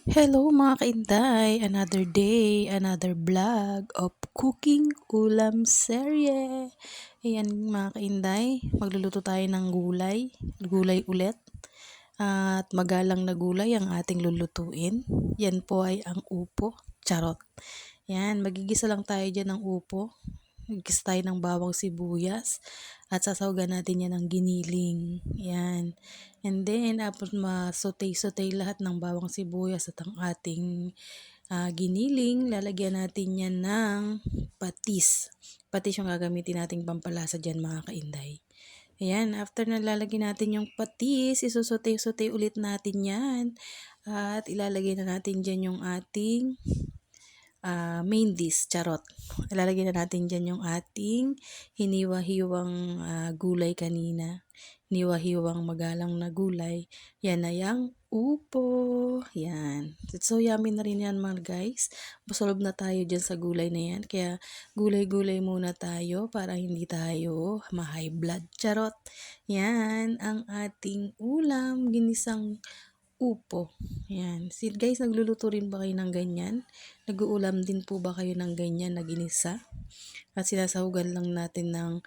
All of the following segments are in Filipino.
Hello mga kainday! Another day, another vlog of cooking ulam serye. Ayan mga kainday, magluluto tayo ng gulay. Gulay ulit. At magalang na gulay ang ating lulutuin. Yan po ay ang upo. Charot. Yan, magigisa lang tayo dyan ng upo. Magigisa tayo ng bawang sibuyas. At sasawgan natin yan ng giniling. Yan. And then, tapos ma-saute lahat ng bawang sibuyas at ang ating giniling. Lalagyan natin yan ng patis. Patis yung gagamitin nating pampalasa dyan mga kainday. Ayan, after na lalagyan natin yung patis, isusote ulit natin yan. At ilalagay na natin dyan yung ating main dish, charot. Ilalagay na natin dyan yung ating hiniwa-hiwang gulay kanina. Hiniwa-hiwang magalang na gulay. Yan na yung upo. Yan. So yummy na rin yan mga guys. Busolob na tayo dyan sa gulay na yan. Kaya gulay-gulay muna tayo para hindi tayo ma-high blood. Charot. Yan ang ating ulam. Ginisang upo. Yan. Si guys, nagluluto rin ba kayo ng ganyan? Nag-uulam din po ba kayo ng ganyan na ginisa? At sinasahugan lang natin ng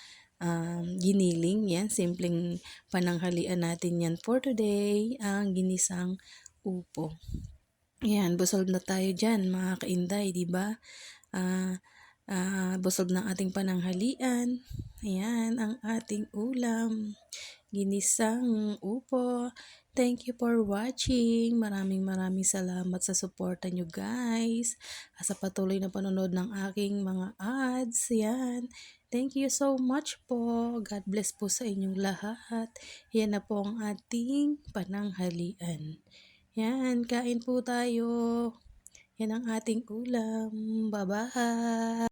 giniling. Yan, simpleng pananghalian natin yan for today. Ang ginisang upo. Yan, busog na tayo dyan mga kainday, di ba? Busog ng ating pananghalian. Ayan, ang ating ulam. Ginisang upo. Thank you for watching. Maraming salamat sa suporta nyo guys. Sa patuloy na panonood ng aking mga ads. Yan. Thank you so much po. God bless po sa inyong lahat. Yan na po ang ating pananghalian. Yan, kain po tayo. Yan ang ating ulam. Bye-bye.